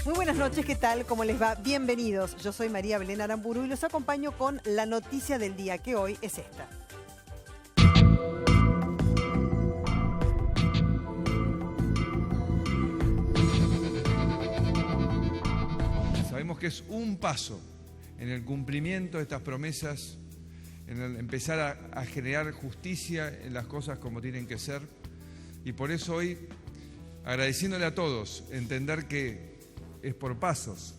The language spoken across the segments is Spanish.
Muy buenas noches, ¿qué tal? ¿Cómo les va? Bienvenidos. Yo soy María Belén Aramburu y los acompaño con la noticia del día, que hoy es esta. Sabemos que es un paso en el cumplimiento de estas promesas, en el empezar a generar justicia en las cosas como tienen que ser. Y por eso hoy, agradeciéndole a todos, entender que es por pasos.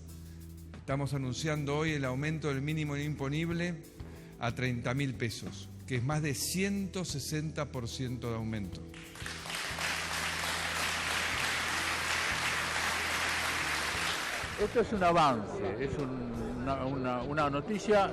Estamos anunciando hoy el aumento del mínimo imponible a 30.000 pesos, que es más de 160% de aumento. Esto es un avance, es una noticia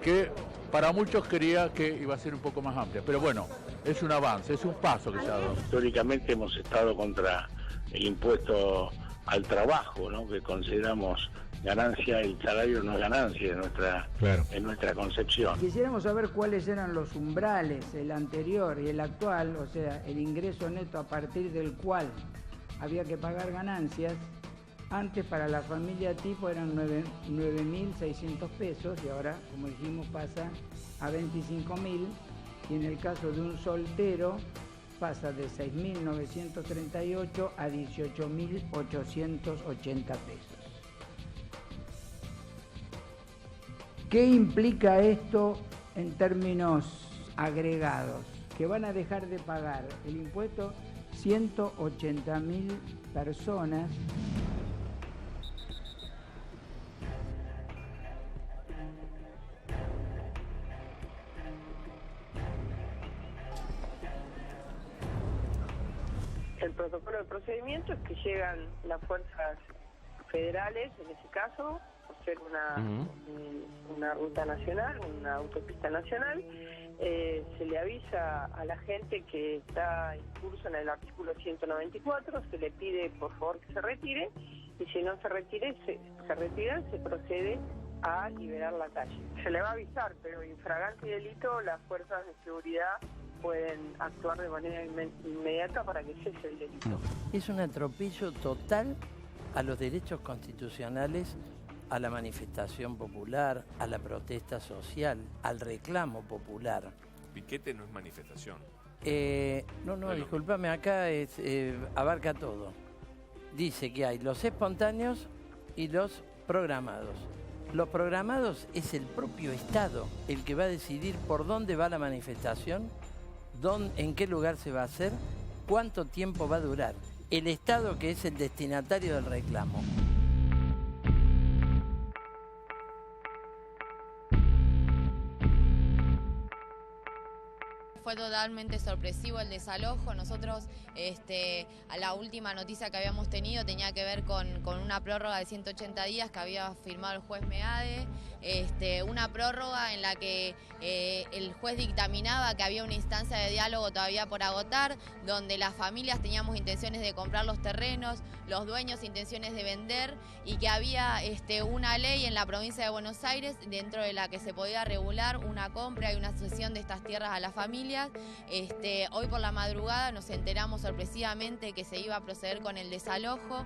que para muchos creía que iba a ser un poco más amplia, pero bueno, es un avance, es un paso que se ha dado. Históricamente hemos estado contra el impuesto al trabajo, ¿no? Que consideramos ganancia, el salario no es ganancia en nuestra concepción. Quisiéramos saber cuáles eran los umbrales, el anterior y el actual, o sea, el ingreso neto a partir del cual había que pagar ganancias. Antes para la familia tipo eran 9.600 pesos y ahora, como dijimos, pasa a 25.000, y en el caso de un soltero pasa de 6.938 a 18.880 pesos. ¿Qué implica esto en términos agregados? Que van a dejar de pagar el impuesto 180.000 personas. El protocolo de procedimiento es que llegan las fuerzas federales, en ese caso, por ser una ruta nacional, una autopista nacional, se le avisa a la gente que está incurso en el artículo 194, se le pide por favor que se retire, y si no se retira, se procede a liberar la calle. Se le va a avisar, pero infragante y delito, las fuerzas de seguridad pueden actuar de manera inmediata para que cese el delito. No. Es un atropello total a los derechos constitucionales, a la manifestación popular, a la protesta social, al reclamo popular. Piquete no es manifestación. No, discúlpame, acá abarca todo. Dice que hay los espontáneos y los programados. Los programados es el propio Estado el que va a decidir por dónde va la manifestación, en qué lugar se va a hacer, cuánto tiempo va a durar. El Estado que es el destinatario del reclamo. Fue totalmente sorpresivo el desalojo. Nosotros, a la última noticia que habíamos tenido tenía que ver con una prórroga de 180 días que había firmado el juez Meade, una prórroga en la que el juez dictaminaba que había una instancia de diálogo todavía por agotar, donde las familias teníamos intenciones de comprar los terrenos, los dueños intenciones de vender, y que había una ley en la provincia de Buenos Aires dentro de la que se podía regular una compra y una cesión de estas tierras a las familias. Hoy por la madrugada nos enteramos sorpresivamente que se iba a proceder con el desalojo.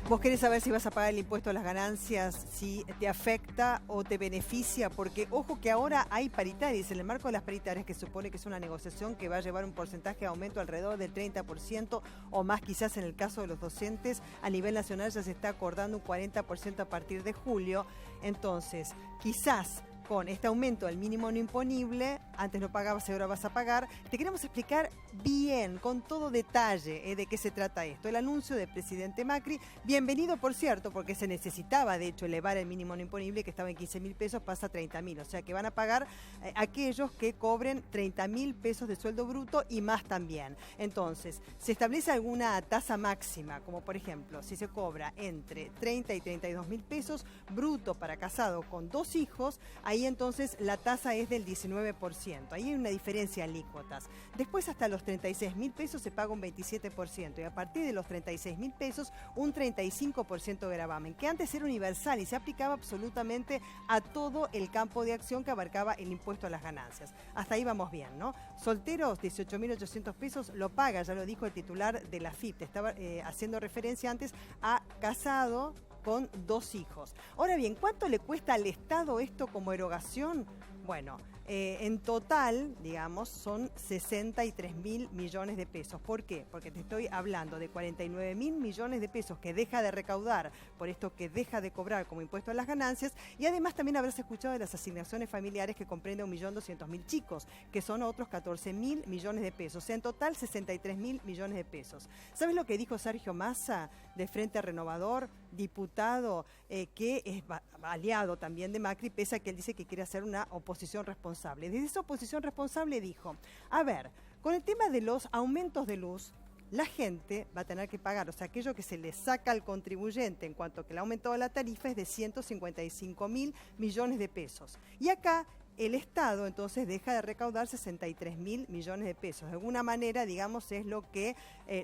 ¿Vos querés saber si vas a pagar el impuesto a las ganancias, si te afecta o te beneficia? Porque ojo que ahora hay paritarias, en el marco de las paritarias, que supone que es una negociación que va a llevar un porcentaje de aumento alrededor del 30% o más, quizás en el caso de los docentes. A nivel nacional ya se está acordando un 40% a partir de julio. Entonces, quizás con este aumento del mínimo no imponible, antes no pagabas y ahora vas a pagar. Te queremos explicar bien, con todo detalle, de qué se trata esto. El anuncio del presidente Macri, bienvenido por cierto, porque se necesitaba de hecho elevar el mínimo no imponible, que estaba en 15.000 pesos, pasa a 30.000, o sea que van a pagar aquellos que cobren 30.000 pesos de sueldo bruto y más también. Entonces, se establece alguna tasa máxima, como por ejemplo, si se cobra entre 30 y 32.000 pesos bruto para casado con 2 hijos, ahí ahí entonces la tasa es del 19%. Ahí hay una diferencia en alícuotas. Después hasta los 36.000 pesos se paga un 27% y a partir de los 36.000 pesos un 35% de gravamen, que antes era universal y se aplicaba absolutamente a todo el campo de acción que abarcaba el impuesto a las ganancias. Hasta ahí vamos bien, ¿no? Solteros, 18.800 pesos lo paga, ya lo dijo el titular de la FIP. Te estaba haciendo referencia antes a casado con 2 hijos. Ahora bien, ¿cuánto le cuesta al Estado esto como erogación? Bueno, en total, digamos, son 63.000 millones de pesos. ¿Por qué? Porque te estoy hablando de 49.000 millones de pesos que deja de recaudar, por esto que deja de cobrar como impuesto a las ganancias, y además también habrás escuchado de las asignaciones familiares que comprende 1.200.000 chicos, que son otros 14.000 millones de pesos. O sea, en total 63.000 millones de pesos. ¿Sabes lo que dijo Sergio Massa, de Frente Renovador, diputado, que es aliado también de Macri, pese a que él dice que quiere hacer una oposición responsable? Desde esa oposición responsable dijo, a ver, con el tema de los aumentos de luz, la gente va a tener que pagar, o sea, aquello que se le saca al contribuyente en cuanto que le ha aumentado la tarifa es de 155.000 millones de pesos. Y acá el Estado entonces deja de recaudar 63.000 millones de pesos. De alguna manera, digamos, es lo que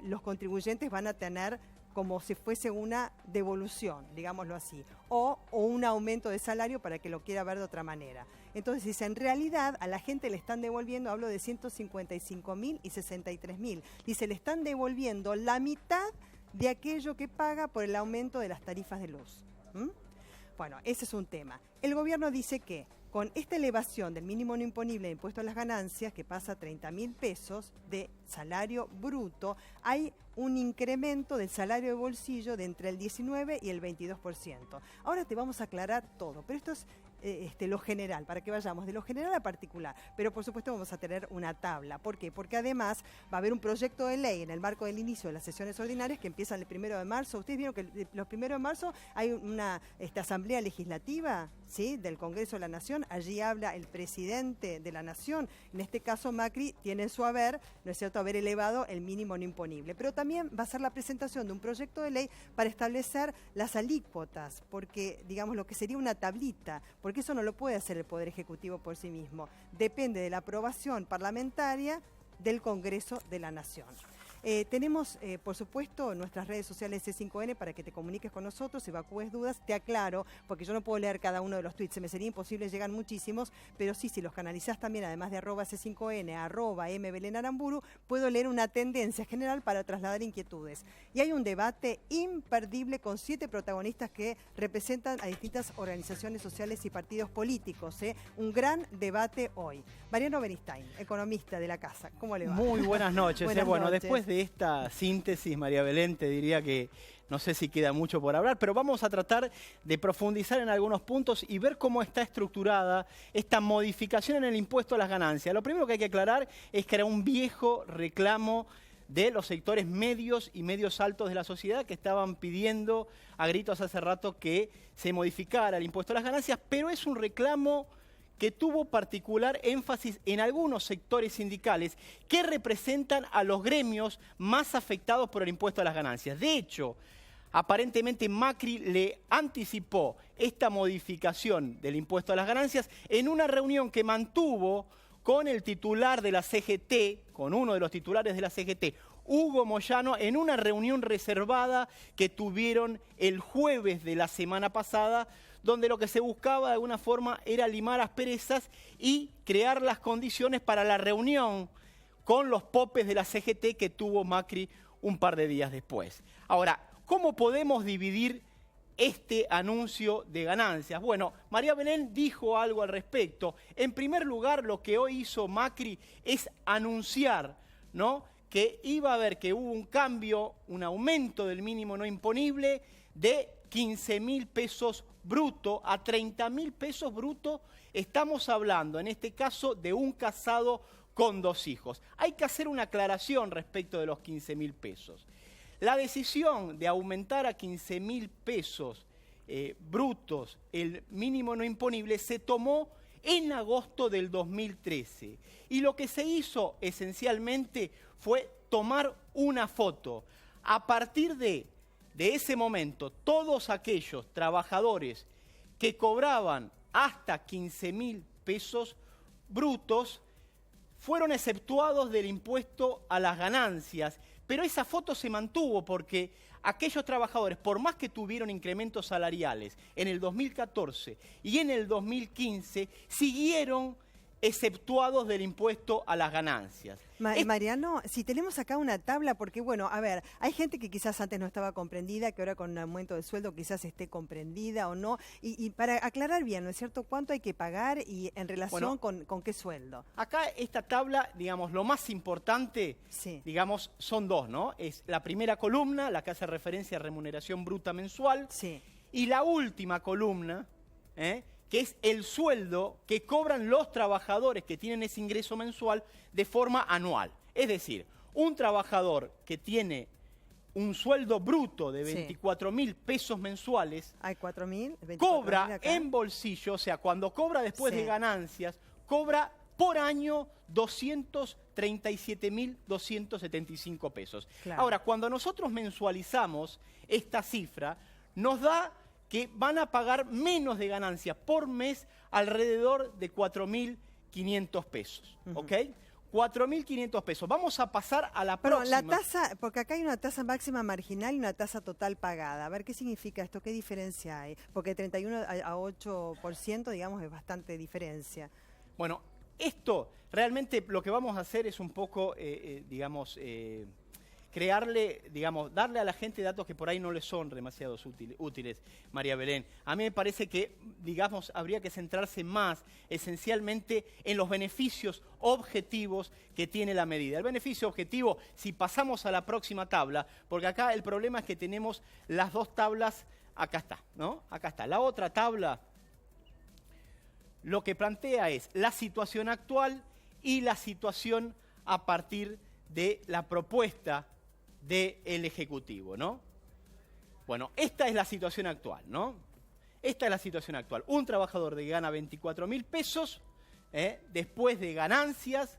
los contribuyentes van a tener como si fuese una devolución, digámoslo así, o un aumento de salario para que lo quiera ver de otra manera. Entonces dice, en realidad a la gente le están devolviendo, hablo de 155.000 y 63.000, dice, le están devolviendo la mitad de aquello que paga por el aumento de las tarifas de luz. Bueno, ese es un tema. El gobierno dice que con esta elevación del mínimo no imponible de impuesto a las ganancias, que pasa a 30.000 pesos de salario bruto, hay un incremento del salario de bolsillo de entre el 19 y el 22%. Ahora te vamos a aclarar todo, pero esto es lo general, para que vayamos de lo general a particular. Pero por supuesto vamos a tener una tabla. ¿Por qué? Porque además va a haber un proyecto de ley en el marco del inicio de las sesiones ordinarias que empiezan el 1 de marzo. Ustedes vieron que los 1 de marzo hay una asamblea legislativa, ¿sí?, del Congreso de la Nación. Allí habla el presidente de la Nación. En este caso Macri tiene en su haber, ¿no es cierto?, haber elevado el mínimo no imponible. Pero también va a ser la presentación de un proyecto de ley para establecer las alícuotas, porque, digamos, lo que sería una tablita, porque eso no lo puede hacer el Poder Ejecutivo por sí mismo. Depende de la aprobación parlamentaria del Congreso de la Nación. Tenemos, por supuesto, nuestras redes sociales C5N para que te comuniques con nosotros, evacúes dudas. Te aclaro, porque yo no puedo leer cada uno de los tweets, se me sería imposible, llegan muchísimos, pero sí, si los canalizás también, además de @C5N, @MBelenAramburu, puedo leer una tendencia general para trasladar inquietudes. Y hay un debate imperdible con 7 protagonistas que representan a distintas organizaciones sociales y partidos políticos. Un gran debate hoy. Mariano Beristain, economista de la casa, ¿cómo le va? Muy buenas noches. Buenas bueno, noches. Después de esta síntesis, María Belén, te diría que no sé si queda mucho por hablar, pero vamos a tratar de profundizar en algunos puntos y ver cómo está estructurada esta modificación en el impuesto a las ganancias. Lo primero que hay que aclarar es que era un viejo reclamo de los sectores medios y medios altos de la sociedad que estaban pidiendo a gritos hace rato que se modificara el impuesto a las ganancias, pero es un reclamo que tuvo particular énfasis en algunos sectores sindicales que representan a los gremios más afectados por el impuesto a las ganancias. De hecho, aparentemente Macri le anticipó esta modificación del impuesto a las ganancias en una reunión que mantuvo con el titular de la CGT, con uno de los titulares de la CGT, Hugo Moyano, en una reunión reservada que tuvieron el jueves de la semana pasada, donde lo que se buscaba de alguna forma era limar asperezas y crear las condiciones para la reunión con los popes de la CGT que tuvo Macri un par de días después. Ahora, ¿cómo podemos dividir este anuncio de ganancias? Bueno, María Belén dijo algo al respecto. En primer lugar, lo que hoy hizo Macri es anunciar, ¿no?, que iba a haber, que hubo un cambio, un aumento del mínimo no imponible de 15.000 pesos bruto a 30.000 pesos bruto. Estamos hablando, en este caso, de un casado con 2 hijos. Hay que hacer una aclaración respecto de los 15.000 pesos. La decisión de aumentar a 15.000 pesos brutos el mínimo no imponible se tomó en agosto del 2013. Y lo que se hizo esencialmente fue tomar una foto. A partir de ese momento, todos aquellos trabajadores que cobraban hasta 15.000 pesos brutos fueron exceptuados del impuesto a las ganancias, pero esa foto se mantuvo porque aquellos trabajadores, por más que tuvieron incrementos salariales en el 2014 y en el 2015, siguieron exceptuados del impuesto a las ganancias. Mariano, si tenemos acá una tabla, porque bueno, a ver, hay gente que quizás antes no estaba comprendida, que ahora con un aumento de sueldo quizás esté comprendida o no, y para aclarar bien, ¿no es cierto?, ¿cuánto hay que pagar y en relación con qué sueldo? Acá esta tabla, digamos, lo más importante, digamos, son dos, ¿no? Es la primera columna, la que hace referencia a remuneración bruta mensual, y la última columna, que es el sueldo que cobran los trabajadores que tienen ese ingreso mensual de forma anual. Es decir, un trabajador que tiene un sueldo bruto de 24.000 pesos mensuales, hay 4.000, cobra en bolsillo, o sea, cuando cobra después de ganancias, cobra por año 237.275 pesos. Claro. Ahora, cuando nosotros mensualizamos esta cifra, nos da que van a pagar menos de ganancias por mes, alrededor de 4.500 pesos, ¿ok? 4.500 pesos. Vamos a pasar a la próxima. La tasa, porque acá hay una tasa máxima marginal y una tasa total pagada. A ver, ¿qué significa esto? ¿Qué diferencia hay? Porque 31 a 8%, digamos, es bastante diferencia. Bueno, esto, realmente lo que vamos a hacer es un poco, digamos, crearle, digamos, darle a la gente datos que por ahí no les son demasiado útiles, María Belén. A mí me parece que, digamos, habría que centrarse más esencialmente en los beneficios objetivos que tiene la medida. El beneficio objetivo, si pasamos a la próxima tabla, porque acá el problema es que tenemos las dos tablas, acá está, ¿no? Acá está. La otra tabla lo que plantea es la situación actual y la situación a partir de la propuesta del Ejecutivo, ¿no? Bueno, esta es la situación actual, ¿no? Esta es la situación actual. Un trabajador que gana 24.000 pesos, después de ganancias,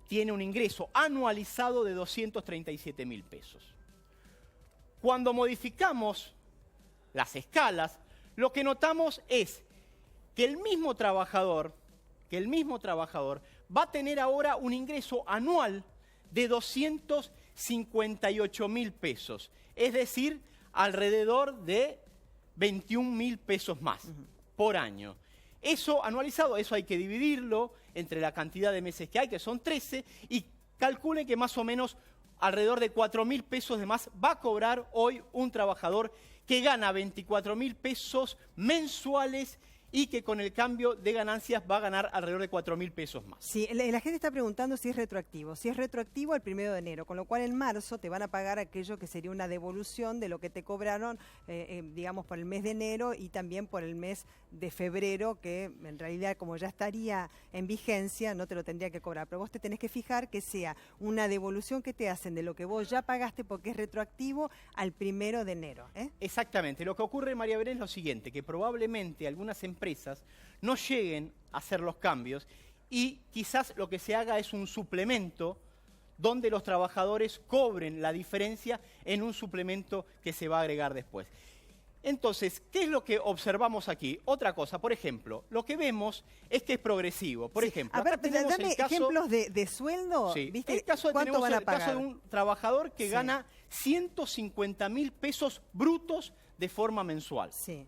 tiene un ingreso anualizado de 237.000 pesos. Cuando modificamos las escalas, lo que notamos es que el mismo trabajador va a tener ahora un ingreso anual de 258.000 pesos, es decir, alrededor de 21.000 pesos más por año. Eso anualizado, eso hay que dividirlo entre la cantidad de meses que hay, que son 13, y calculen que más o menos alrededor de 4.000 pesos de más va a cobrar hoy un trabajador que gana 24.000 pesos mensuales y que con el cambio de ganancias va a ganar alrededor de 4.000 pesos más. Sí, la gente está preguntando si es retroactivo. Si es retroactivo al 1 de enero, con lo cual en marzo te van a pagar aquello que sería una devolución de lo que te cobraron, digamos, por el mes de enero y también por el mes de febrero, que en realidad como ya estaría en vigencia, no te lo tendría que cobrar. Pero vos te tenés que fijar que sea una devolución que te hacen de lo que vos ya pagaste porque es retroactivo al 1 de enero. Exactamente. Lo que ocurre, María Belén, es lo siguiente, que probablemente algunas empresas no lleguen a hacer los cambios y quizás lo que se haga es un suplemento donde los trabajadores cobren la diferencia en un suplemento que se va a agregar después. Entonces, ¿qué es lo que observamos aquí? Otra cosa, por ejemplo, lo que vemos es que es progresivo. Por ejemplo, a ver, dame ejemplos de sueldo. Sí. ¿Viste? ¿Cuánto van a pagar? El caso de un trabajador que gana 150.000 pesos brutos de forma mensual. Sí.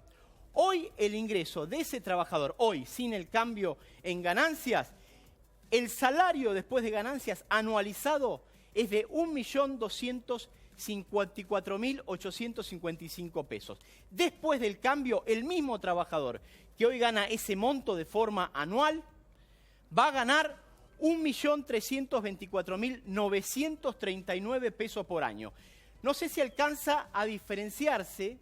Hoy el ingreso de ese trabajador, hoy sin el cambio en ganancias, el salario después de ganancias anualizado es de 1.254.855 pesos. Después del cambio, el mismo trabajador que hoy gana ese monto de forma anual va a ganar 1.324.939 pesos por año. No sé si alcanza a diferenciarse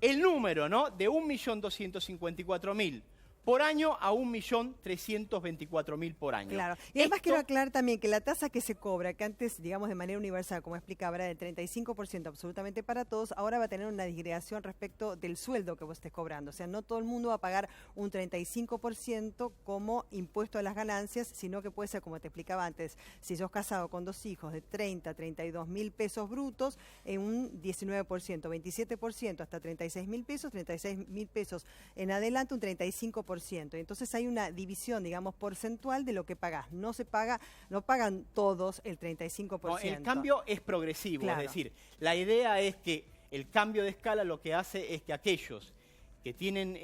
el número, ¿no?, de 1.254.000 por año a 1.324.000 por año. Claro. Y además quiero aclarar también que la tasa que se cobra, que antes, digamos, de manera universal, como explicaba, era del 35% absolutamente para todos, ahora va a tener una disgregación respecto del sueldo que vos estés cobrando. O sea, no todo el mundo va a pagar un 35% como impuesto a las ganancias, sino que puede ser, como te explicaba antes, si sos casado con 2 hijos de 30 a 32.000 pesos brutos, en un 19%, 27% hasta 36.000 pesos, 36.000 pesos en adelante un 35%. Entonces hay una división, digamos, porcentual de lo que pagás. No pagan todos el 35%. No, el cambio es progresivo, claro. Es decir, la idea es que el cambio de escala lo que hace es que aquellos que tienen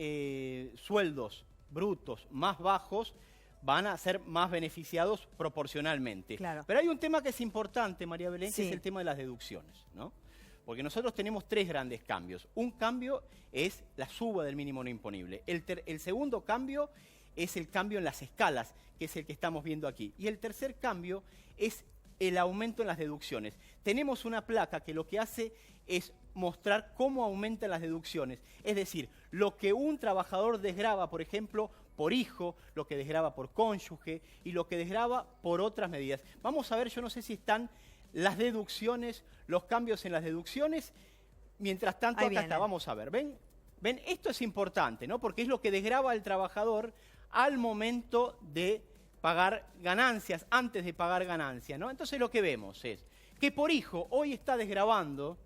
sueldos brutos más bajos van a ser más beneficiados proporcionalmente. Claro. Pero hay un tema que es importante, María Belén, sí. que es el tema de las deducciones, ¿no? Porque nosotros tenemos 3 grandes cambios. Un cambio es la suba del mínimo no imponible. El segundo cambio es el cambio en las escalas, que es el que estamos viendo aquí. Y el tercer cambio es el aumento en las deducciones. Tenemos una placa que lo que hace es mostrar cómo aumentan las deducciones. Es decir, lo que un trabajador desgrava, por ejemplo, por hijo, lo que desgrava por cónyuge y lo que desgrava por otras medidas. Vamos a ver, yo no sé si están las deducciones, los cambios en las deducciones. Mientras tanto, acá está, vamos a ver. ¿Ven? Esto es importante, ¿no? Porque es lo que desgrava al trabajador al momento de pagar ganancias, antes de pagar ganancias, ¿no? Entonces lo que vemos es que por hijo hoy está desgravando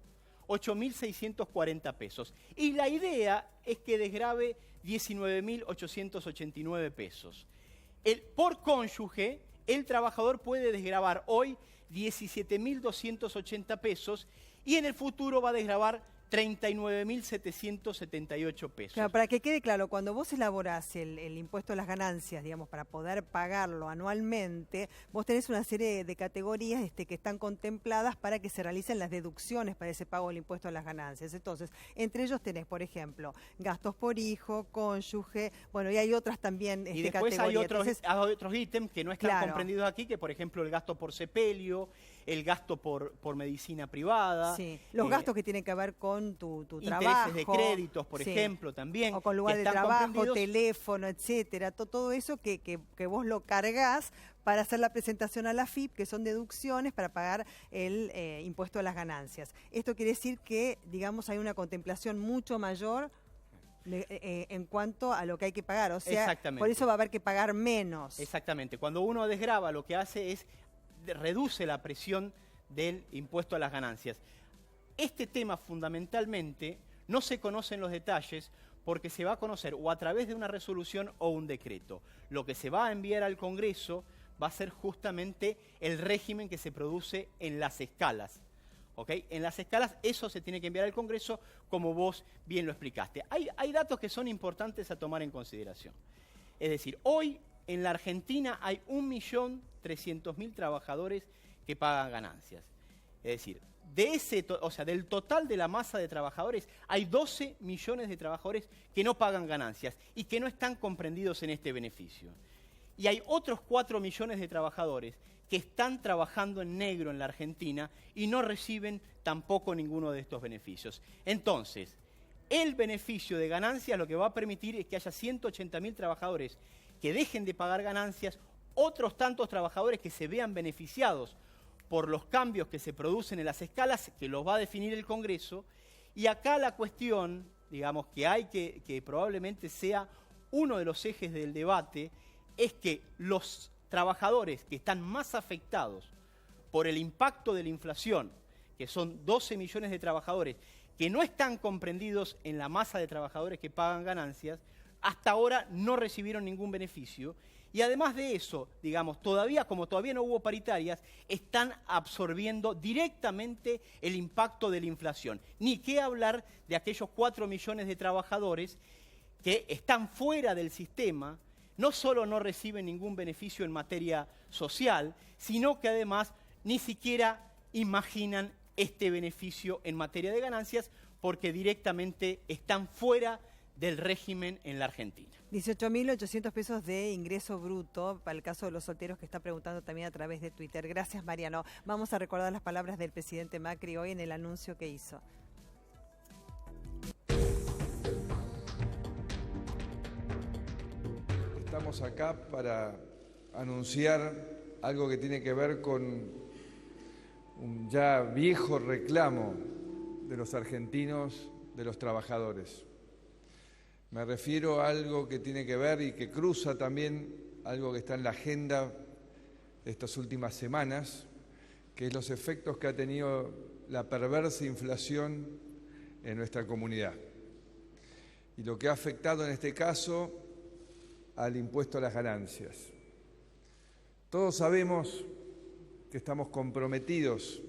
8.640 pesos. Y la idea es que desgrave 19.889 pesos. Por cónyuge, el trabajador puede desgravar hoy 17.280 pesos y en el futuro va a desgravar 39.778 pesos. Claro, para que quede claro, cuando vos elaborás el impuesto a las ganancias, digamos, para poder pagarlo anualmente, vos tenés una serie de categorías que están contempladas para que se realicen las deducciones para ese pago del impuesto a las ganancias. Entonces, entre ellos tenés, por ejemplo, gastos por hijo, cónyuge, bueno, y hay otras también y después categorías. hay otros ítems que no están comprendidos aquí, que por ejemplo el gasto por sepelio, el gasto por medicina privada. Sí, los gastos que tienen que ver con tu trabajo. Intereses de créditos, por ejemplo, también. O con lugar de trabajo, teléfono, etcétera. Todo eso que vos lo cargas para hacer la presentación a la AFIP, que son deducciones para pagar el impuesto a las ganancias. Esto quiere decir que, digamos, hay una contemplación mucho mayor en cuanto a lo que hay que pagar. O sea, por eso va a haber que pagar menos. Exactamente. Cuando uno desgrava, lo que hace es reduce la presión del impuesto a las ganancias. Este tema fundamentalmente no se conocen los detalles porque se va a conocer o a través de una resolución o un decreto. Lo que se va a enviar al Congreso va a ser justamente el régimen que se produce en las escalas. ¿Okay? En las escalas eso se tiene que enviar al Congreso, como vos bien lo explicaste. Hay datos que son importantes a tomar en consideración. Es decir, hoy en la Argentina hay 1.300.000 trabajadores que pagan ganancias. Es decir, del total de la masa de trabajadores, hay 12 millones de trabajadores que no pagan ganancias y que no están comprendidos en este beneficio. Y hay otros 4 millones de trabajadores que están trabajando en negro en la Argentina y no reciben tampoco ninguno de estos beneficios. Entonces, el beneficio de ganancias lo que va a permitir es que haya 180.000 trabajadores que dejen de pagar ganancias, otros tantos trabajadores que se vean beneficiados por los cambios que se producen en las escalas, que los va a definir el Congreso, y acá la cuestión, digamos, que hay que probablemente sea uno de los ejes del debate, es que los trabajadores que están más afectados por el impacto de la inflación, que son 12 millones de trabajadores, que no están comprendidos en la masa de trabajadores que pagan ganancias, hasta ahora no recibieron ningún beneficio. Y además de eso, digamos, como todavía no hubo paritarias, están absorbiendo directamente el impacto de la inflación. Ni qué hablar de aquellos 4 millones de trabajadores que están fuera del sistema, no solo no reciben ningún beneficio en materia social, sino que además ni siquiera imaginan este beneficio en materia de ganancias porque directamente están fuera del régimen en la Argentina. 18.800 pesos de ingreso bruto para el caso de los solteros que está preguntando también a través de Twitter. Gracias, Mariano. Vamos a recordar las palabras del presidente Macri hoy en el anuncio que hizo. estamos acá para anunciar algo que tiene que ver con un ya viejo reclamo de los argentinos, de los trabajadores. Me refiero a algo que tiene que ver y que cruza también algo que está en la agenda de estas últimas semanas, que es los efectos que ha tenido la perversa inflación en nuestra comunidad. Y lo que ha afectado en este caso al impuesto a las ganancias. Todos sabemos que estamos comprometidos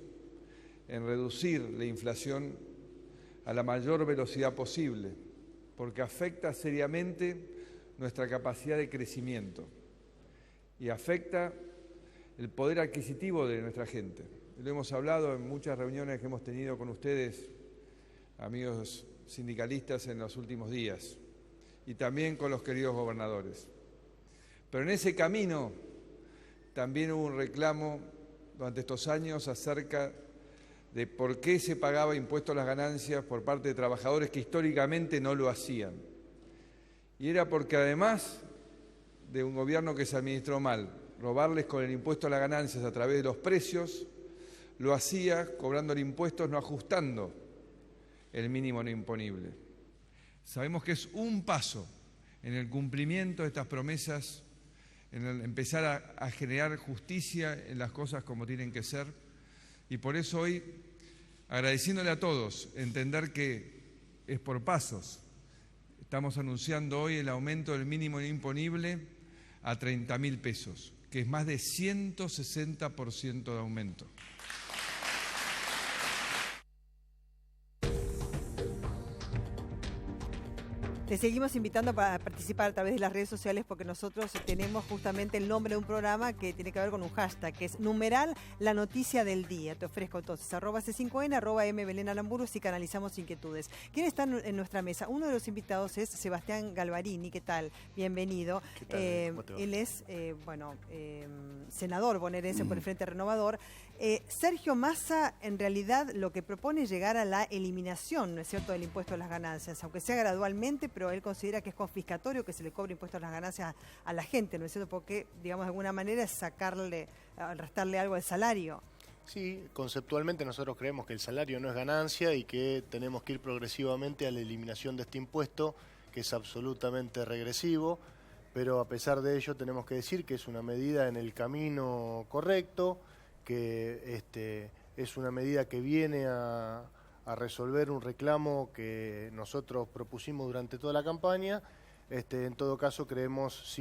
en reducir la inflación a la mayor velocidad posible, porque afecta seriamente nuestra capacidad de crecimiento y afecta el poder adquisitivo de nuestra gente. Lo hemos hablado en muchas reuniones que hemos tenido con ustedes, amigos sindicalistas, en los últimos días, y también con los queridos gobernadores. Pero en ese camino también hubo un reclamo durante estos años acerca de por qué se pagaba impuesto a las ganancias por parte de trabajadores que históricamente no lo hacían. Y era porque además de un gobierno que se administró mal, robarles con el impuesto a las ganancias a través de los precios, lo hacía cobrando impuestos no ajustando el mínimo no imponible. Sabemos que es un paso en el cumplimiento de estas promesas, en el empezar a generar justicia en las cosas como tienen que ser, y por eso hoy, agradeciéndole a todos, entender que es por pasos. Estamos anunciando hoy el aumento del mínimo no imponible a 30.000 pesos, que es más de 160% de aumento. Te seguimos invitando para participar a través de las redes sociales porque nosotros tenemos justamente el nombre de un programa que tiene que ver con un hashtag, que es numeral la noticia del día. Te ofrezco entonces @C5N, @MBelén y canalizamos inquietudes. ¿Quién está en nuestra mesa? Uno de los invitados es Sebastián Galvarini. ¿Qué tal? Bienvenido. ¿Qué tal? Él es, senador bonaerense por el Frente Renovador. Sergio Massa en realidad lo que propone es llegar a la eliminación, ¿no es cierto?, del impuesto a las ganancias, aunque sea gradualmente, pero él considera que es confiscatorio que se le cobre impuesto a las ganancias a la gente, ¿no es cierto?, porque, digamos, de alguna manera es restarle algo al salario. Sí, conceptualmente nosotros creemos que el salario no es ganancia y que tenemos que ir progresivamente a la eliminación de este impuesto, que es absolutamente regresivo, pero a pesar de ello tenemos que decir que es una medida en el camino correcto, que es una medida que viene a resolver un reclamo que nosotros propusimos durante toda la campaña. En todo caso, creemos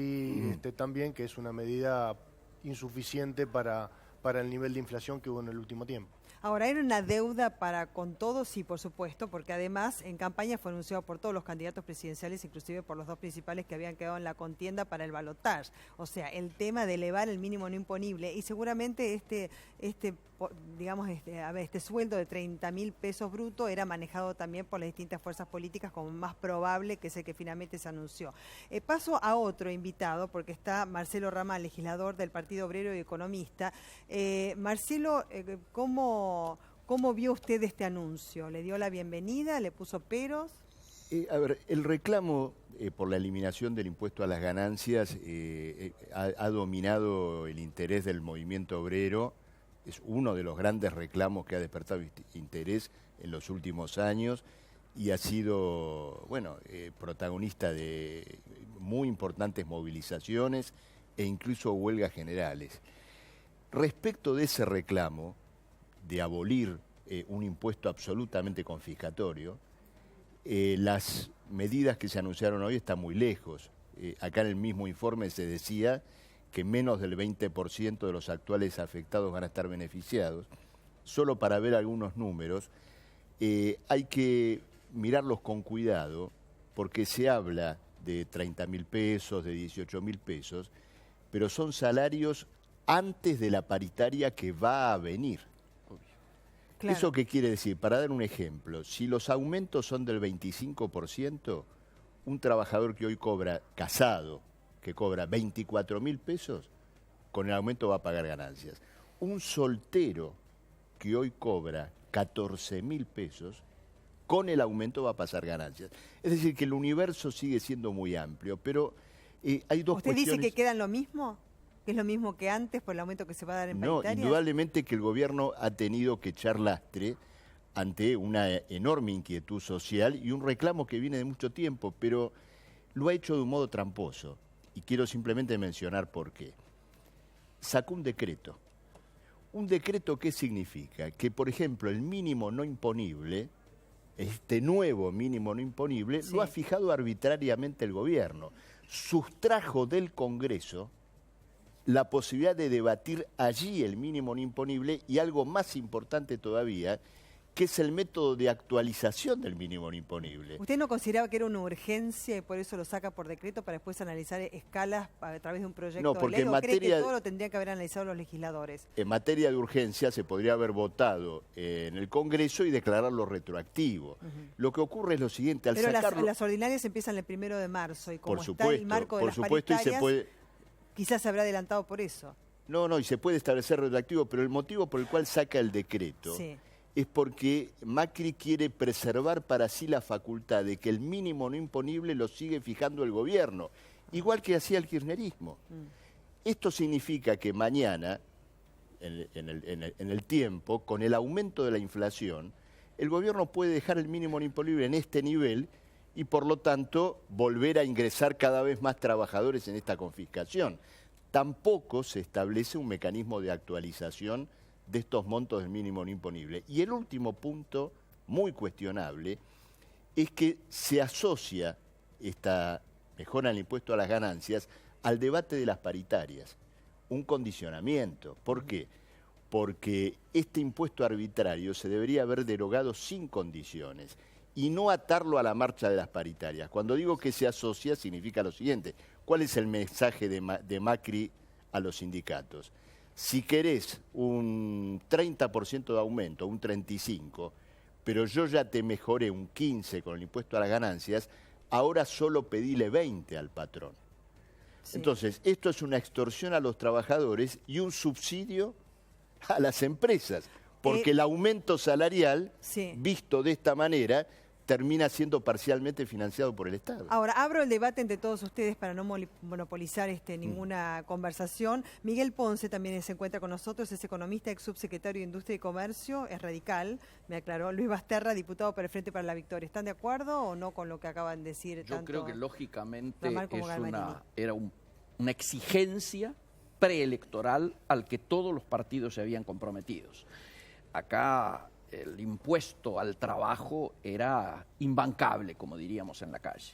también que es una medida insuficiente para el nivel de inflación que hubo en el último tiempo. Ahora, ¿era una deuda para con todos? Sí, por supuesto, porque además en campaña fue anunciado por todos los candidatos presidenciales, inclusive por los dos principales que habían quedado en la contienda para el balotaje. O sea, el tema de elevar el mínimo no imponible y seguramente este sueldo de 30.000 pesos brutos era manejado también por las distintas fuerzas políticas como más probable que ese que finalmente se anunció. Paso a otro invitado porque está Marcelo Ramal, legislador del Partido Obrero y economista. Marcelo, ¿Cómo vio usted este anuncio? ¿Le dio la bienvenida? ¿Le puso peros? El reclamo por la eliminación del impuesto a las ganancias ha dominado el interés del movimiento obrero. Es uno de los grandes reclamos que ha despertado interés en los últimos años y ha sido, protagonista de muy importantes movilizaciones e incluso huelgas generales. Respecto de ese reclamo de abolir un impuesto absolutamente confiscatorio, las medidas que se anunciaron hoy están muy lejos. Acá en el mismo informe se decía que menos del 20% de los actuales afectados van a estar beneficiados. Solo para ver algunos números, hay que mirarlos con cuidado porque se habla de 30.000 pesos, de 18.000 pesos, pero son salarios antes de la paritaria que va a venir. Claro. ¿Eso qué quiere decir? Para dar un ejemplo, si los aumentos son del 25%, un trabajador que hoy cobra, casado, que cobra 24.000 pesos, con el aumento va a pagar ganancias. Un soltero que hoy cobra 14.000 pesos, con el aumento va a pasar ganancias. Es decir, que el universo sigue siendo muy amplio, pero Hay dos ¿Usted cuestiones. dice que quedan lo mismo? ¿Que es lo mismo que antes por el aumento que se va a dar en paritarias? No, indudablemente que el gobierno ha tenido que echar lastre ante una enorme inquietud social y un reclamo que viene de mucho tiempo, pero lo ha hecho de un modo tramposo. Y quiero simplemente mencionar por qué. Sacó un decreto. ¿Un decreto qué significa? Que, por ejemplo, el mínimo no imponible, este nuevo mínimo no imponible, lo ha fijado arbitrariamente el gobierno. Sustrajo del Congreso la posibilidad de debatir allí el mínimo no imponible y algo más importante todavía, que es el método de actualización del mínimo no imponible. ¿Usted no consideraba que era una urgencia y por eso lo saca por decreto para después analizar escalas a través de un proyecto de ley? ¿O cree que todo lo tendrían que haber analizado los legisladores? En materia de urgencia se podría haber votado en el Congreso y declararlo retroactivo. Lo que ocurre es lo siguiente, al Pero sacarlo... las ordinarias empiezan el 1 de marzo y como por está supuesto, el marco de las paritarias, quizás se habrá adelantado por eso. No, y se puede establecer retroactivo, pero el motivo por el cual saca el decreto es porque Macri quiere preservar para sí la facultad de que el mínimo no imponible lo sigue fijando el gobierno, igual que hacía el kirchnerismo. Esto significa que mañana, en el tiempo, con el aumento de la inflación, el gobierno puede dejar el mínimo no imponible en este nivel y por lo tanto volver a ingresar cada vez más trabajadores en esta confiscación. Tampoco se establece un mecanismo de actualización de estos montos del mínimo no imponible. Y el último punto, muy cuestionable, es que se asocia esta mejora en el impuesto a las ganancias al debate de las paritarias. Un condicionamiento. ¿Por qué? Porque este impuesto arbitrario se debería haber derogado sin condiciones y no atarlo a la marcha de las paritarias. Cuando digo que se asocia, significa lo siguiente. ¿Cuál es el mensaje de Macri a los sindicatos? Si querés un 30% de aumento, un 35%, pero yo ya te mejoré un 15% con el impuesto a las ganancias, ahora solo pedile 20% al patrón. Entonces, esto es una extorsión a los trabajadores y un subsidio a las empresas, porque el aumento salarial, visto de esta manera, termina siendo parcialmente financiado por el Estado. Ahora, abro el debate entre todos ustedes para no monopolizar ninguna conversación. Miguel Ponce también se encuentra con nosotros, es economista, ex subsecretario de Industria y Comercio, es radical, me aclaró. Luis Basterra, diputado para el Frente para la Victoria. ¿Están de acuerdo o no con lo que acaban de decir? Yo creo que lógicamente era una exigencia preelectoral al que todos los partidos se habían comprometido. Acá el impuesto al trabajo era imbancable, como diríamos en la calle.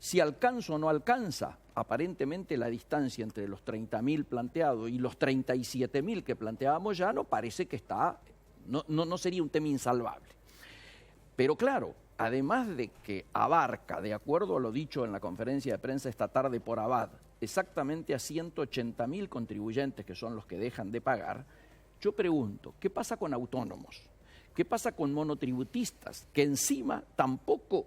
Si alcanza o no alcanza, aparentemente la distancia entre los 30.000 planteados y los 37.000 que planteábamos ya no parece que no sería un tema insalvable. Pero claro, además de que abarca, de acuerdo a lo dicho en la conferencia de prensa esta tarde por Abad, exactamente a 180.000 contribuyentes que son los que dejan de pagar, yo pregunto, ¿qué pasa con autónomos? ¿Qué pasa con monotributistas que encima tampoco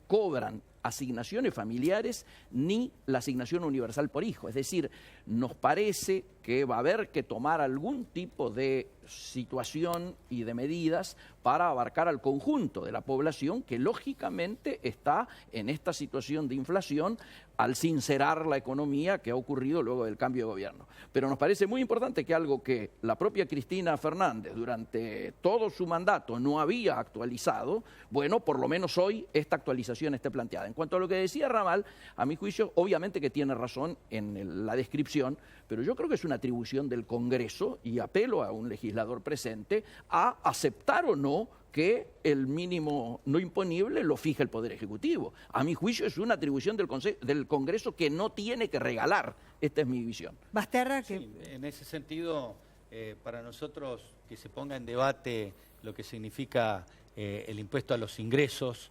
cobran asignaciones familiares ni la asignación universal por hijo? Es decir, nos parece que va a haber que tomar algún tipo de situación y de medidas para abarcar al conjunto de la población que lógicamente está en esta situación de inflación al sincerar la economía que ha ocurrido luego del cambio de gobierno. Pero nos parece muy importante que algo que la propia Cristina Fernández durante todo su mandato no había actualizado, bueno, por lo menos hoy esta actualización esté planteada. En cuanto a lo que decía Ramal, a mi juicio, obviamente que tiene razón en la descripción, pero yo creo que es una atribución del Congreso, y apelo a un legislador presente, a aceptar o no que el mínimo no imponible lo fija el Poder Ejecutivo. A mi juicio es una atribución del Congreso que no tiene que regalar. Esta es mi visión. Basterra, sí, en ese sentido, para nosotros que se ponga en debate lo que significa el impuesto a los ingresos,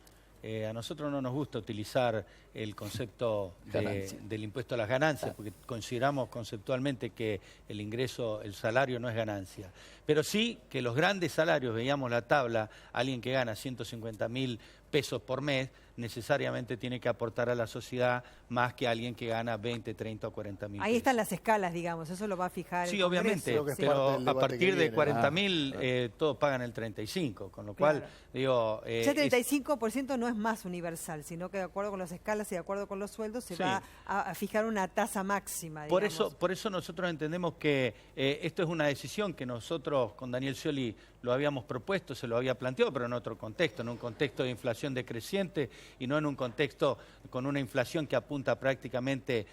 a nosotros no nos gusta utilizar el concepto del impuesto a las ganancias, porque consideramos conceptualmente que el ingreso, el salario no es ganancia. Pero sí que los grandes salarios, veíamos la tabla, alguien que gana 150.000 pesos por mes, necesariamente tiene que aportar a la sociedad más que alguien que gana 20, 30 o 40 mil. Ahí están las escalas, digamos, eso lo va a fijar Sí, el obviamente, pero a partir de 40.000 todos pagan el 35, con lo cual, digo... ya el 35% no es más universal, sino que de acuerdo con las escalas y de acuerdo con los sueldos se va a fijar una tasa máxima, digamos. Por eso nosotros entendemos que esto es una decisión que nosotros con Daniel Scioli lo habíamos propuesto, se lo había planteado, pero en otro contexto, en un contexto de inflación decreciente y no en un contexto con una inflación que apunta prácticamente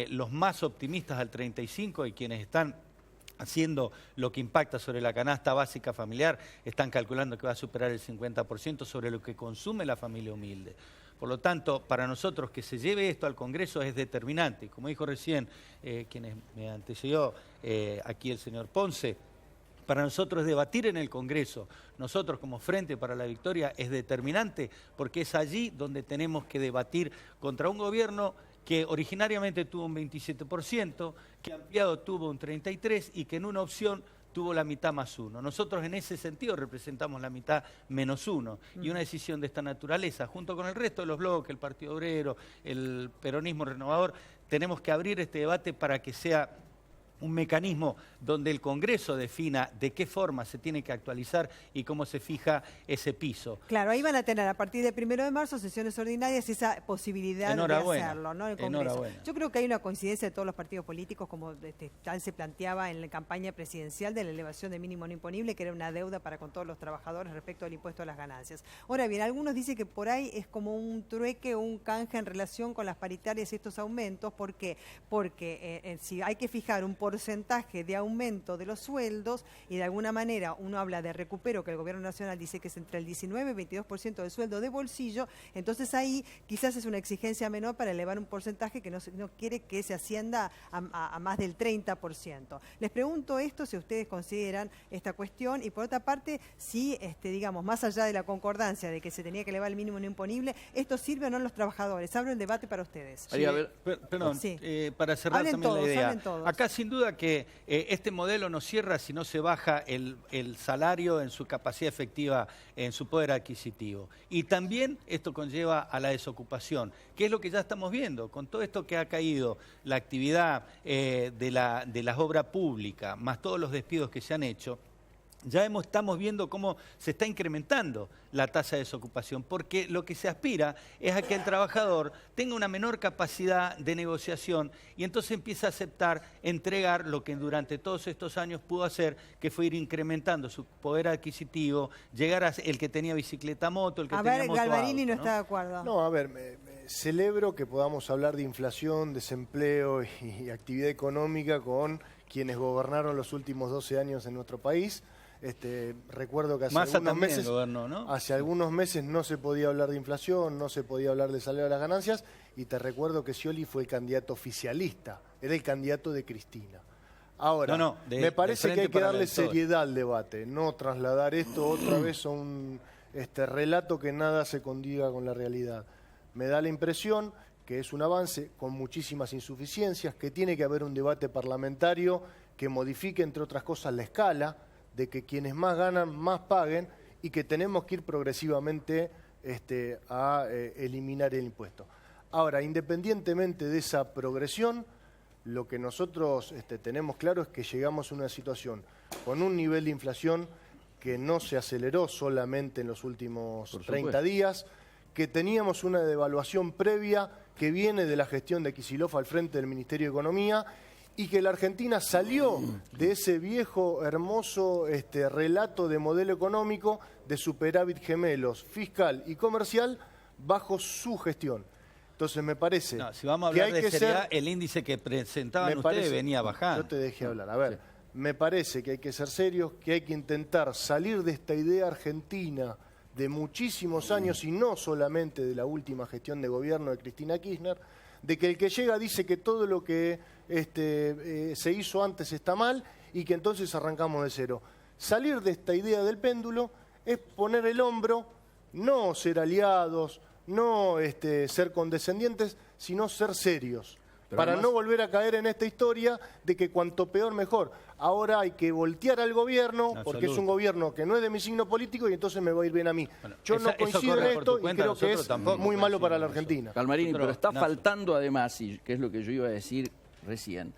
los más optimistas al 35 y quienes están haciendo lo que impacta sobre la canasta básica familiar, están calculando que va a superar el 50% sobre lo que consume la familia humilde. Por lo tanto, para nosotros que se lleve esto al Congreso es determinante. Como dijo recién quien me antecedió aquí el señor Ponce, para nosotros debatir en el Congreso, nosotros como Frente para la Victoria, es determinante porque es allí donde tenemos que debatir contra un gobierno que originariamente tuvo un 27%, que ampliado tuvo un 33% y que en una opción tuvo la mitad más 1. Nosotros en ese sentido representamos la mitad menos 1. Y una decisión de esta naturaleza, junto con el resto de los bloques, el Partido Obrero, el Peronismo Renovador, tenemos que abrir este debate para que sea un mecanismo donde el Congreso defina de qué forma se tiene que actualizar y cómo se fija ese piso. Claro, ahí van a tener a partir del 1 de marzo sesiones ordinarias esa posibilidad de hacerlo, ¿no? El Congreso. Yo creo que hay una coincidencia de todos los partidos políticos, como tal se planteaba en la campaña presidencial de la elevación de mínimo no imponible, que era una deuda para con todos los trabajadores respecto al impuesto a las ganancias. Ahora bien, algunos dicen que por ahí es como un trueque o un canje en relación con las paritarias y estos aumentos. ¿Por qué? Porque si hay que fijar un porcentaje de aumento de los sueldos y de alguna manera uno habla de recupero, que el Gobierno Nacional dice que es entre el 19 y 22% del sueldo de bolsillo, entonces ahí quizás es una exigencia menor para elevar un porcentaje que no quiere que se ascienda a más del 30%. Les pregunto esto, si ustedes consideran esta cuestión, y por otra parte, si, digamos, más allá de la concordancia de que se tenía que elevar el mínimo no imponible, ¿esto sirve o no a los trabajadores? Abro el debate para ustedes. Sí. Perdón, para cerrar hablen también todos, la idea. Acá sin duda que este modelo no cierra si no se baja el salario en su capacidad efectiva, en su poder adquisitivo. Y también esto conlleva a la desocupación, que es lo que ya estamos viendo. Con todo esto que ha caído la actividad de las obras públicas, más todos los despidos que se han hecho, ya estamos viendo cómo se está incrementando la tasa de desocupación, porque lo que se aspira es a que el trabajador tenga una menor capacidad de negociación y entonces empieza a aceptar entregar lo que durante todos estos años pudo hacer, que fue ir incrementando su poder adquisitivo, llegar a el que tenía bicicleta moto, el que tenía moto Galvarini auto, no está de acuerdo. No, a ver, celebro que podamos hablar de inflación, desempleo y actividad económica con quienes gobernaron los últimos 12 años en nuestro país. Recuerdo que hace algunos meses no se podía hablar de inflación, no se podía hablar de salario de las ganancias, y te recuerdo que Scioli fue el candidato oficialista, era el candidato de Cristina. Ahora, me parece que hay que darle seriedad al debate, no trasladar esto otra vez a un relato que nada se condiga con la realidad. Me da la impresión que es un avance con muchísimas insuficiencias, que tiene que haber un debate parlamentario que modifique, entre otras cosas, la escala, de que quienes más ganan, más paguen, y que tenemos que ir progresivamente a eliminar el impuesto. Ahora, independientemente de esa progresión, lo que nosotros tenemos claro es que llegamos a una situación con un nivel de inflación que no se aceleró solamente en los últimos 30 días, que teníamos una devaluación previa que viene de la gestión de Kicillof al frente del Ministerio de Economía, y que la Argentina salió de ese viejo, hermoso relato de modelo económico de superávit gemelos, fiscal y comercial, bajo su gestión. Entonces me parece si vamos a hablar de seriedad, el índice que presentaban ustedes venía bajando. Yo te dejé hablar. A ver, me parece que hay que ser serios, que hay que intentar salir de esta idea argentina de muchísimos años, y no solamente de la última gestión de gobierno de Cristina Kirchner, de que el que llega dice que todo lo que se hizo antes está mal y que entonces arrancamos de cero. Salir de esta idea del péndulo es poner el hombro, no ser aliados, no ser condescendientes, sino ser serios. para además, no volver a caer en esta historia de que cuanto peor mejor. Ahora hay que voltear al gobierno, porque es un gobierno que no es de mi signo político y entonces me va a ir bien a mí. Bueno, yo no coincido en esto y creo que es muy malo para la eso. Argentina. Calmarini, pero está faltando además, y que es lo que yo iba a decir recién,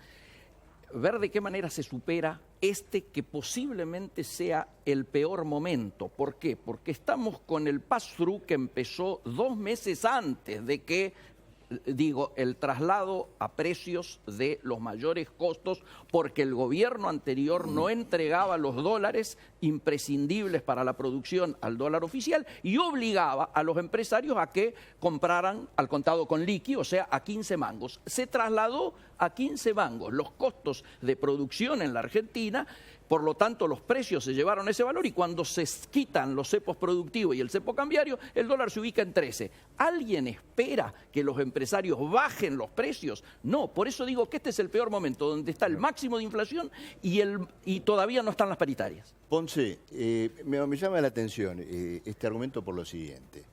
ver de qué manera se supera este que posiblemente sea el peor momento. ¿Por qué? Porque estamos con el pass-through que empezó 2 meses antes de que, digo, el traslado a precios de los mayores costos, porque el gobierno anterior no entregaba los dólares imprescindibles para la producción al dólar oficial y obligaba a los empresarios a que compraran al contado con liqui, o sea, a 15 mangos. Se trasladó a 15 mangos los costos de producción en la Argentina. Por lo tanto, los precios se llevaron ese valor y cuando se quitan los cepos productivos y el cepo cambiario, el dólar se ubica en 13. ¿Alguien espera que los empresarios bajen los precios? No, por eso digo que este es el peor momento, donde está el máximo de inflación y todavía no están las paritarias. Ponce, me llama la atención este argumento por lo siguiente.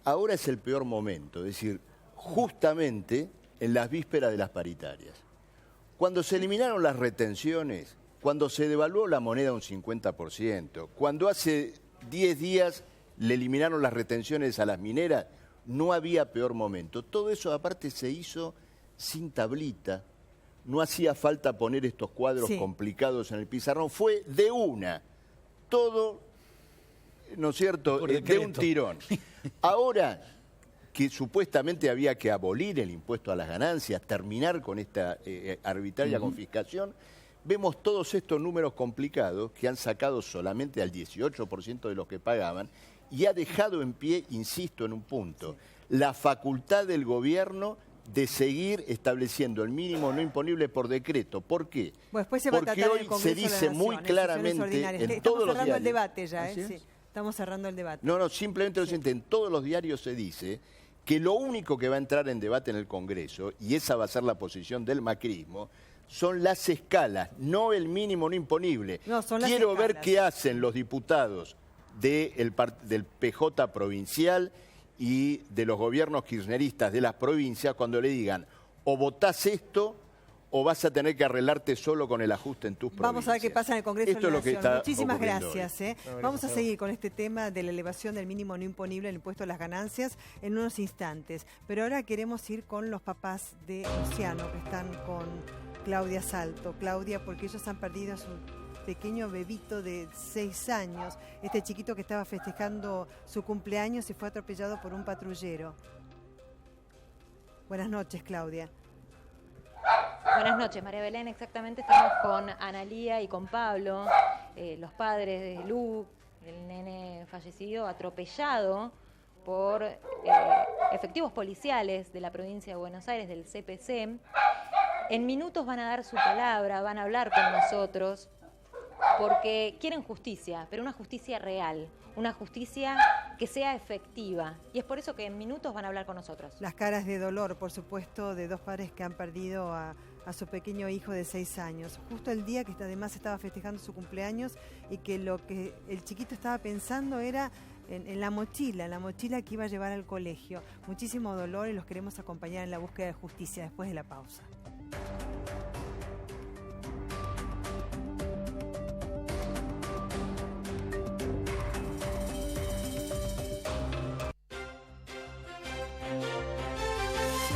Ahora es el peor momento, es decir, justamente en las vísperas de las paritarias. Cuando se eliminaron las retenciones, cuando se devaluó la moneda un 50%, cuando hace 10 días le eliminaron las retenciones a las mineras, no había peor momento. Todo eso aparte se hizo sin tablita, no hacía falta poner estos cuadros complicados en el pizarrón, fue de una, todo, ¿no es cierto?, de un tirón. Ahora que supuestamente había que abolir el impuesto a las ganancias, terminar con esta arbitraria confiscación, vemos todos estos números complicados que han sacado solamente al 18% de los que pagaban y ha dejado en pie, insisto en un punto, la facultad del gobierno de seguir estableciendo el mínimo no imponible por decreto. ¿Por qué? Bueno, después se va a porque tratar en el hoy Congreso se dice muy claramente en todos los diarios. Estamos cerrando el debate ya, sí. Estamos cerrando el debate. No, simplemente lo siguiente, en todos los diarios se dice que lo único que va a entrar en debate en el Congreso, y esa va a ser la posición del macrismo, son las escalas, no el mínimo no imponible. No, son las Quiero escalas. ver qué hacen los diputados del PJ provincial y de los gobiernos kirchneristas de las provincias cuando le digan o votás esto o vas a tener que arreglarte solo con el ajuste en tus provincias. Vamos a ver qué pasa en el Congreso Esto de la es lo que Nación. está Muchísimas ocurriendo gracias. Vamos a seguir con este tema de la elevación del mínimo no imponible, el impuesto a las ganancias, en unos instantes. Pero ahora queremos ir con los papás de Luciano, que están con Claudia Salto. Claudia, porque ellos han perdido a su pequeño bebito de 6 años. Este chiquito que estaba festejando su cumpleaños y fue atropellado por un patrullero. Buenas noches, Claudia. Buenas noches, María Belén. Exactamente, estamos con Analía y con Pablo, los padres de Lu, el nene fallecido, atropellado por efectivos policiales de la provincia de Buenos Aires, del CPC. En minutos van a dar su palabra, van a hablar con nosotros, porque quieren justicia, pero una justicia real, una justicia que sea efectiva. Y es por eso que en minutos van a hablar con nosotros. Las caras de dolor, por supuesto, de dos padres que han perdido a su pequeño hijo de 6 años. Justo el día que además estaba festejando su cumpleaños y que lo que el chiquito estaba pensando era en la mochila que iba a llevar al colegio. Muchísimo dolor y los queremos acompañar en la búsqueda de justicia después de la pausa.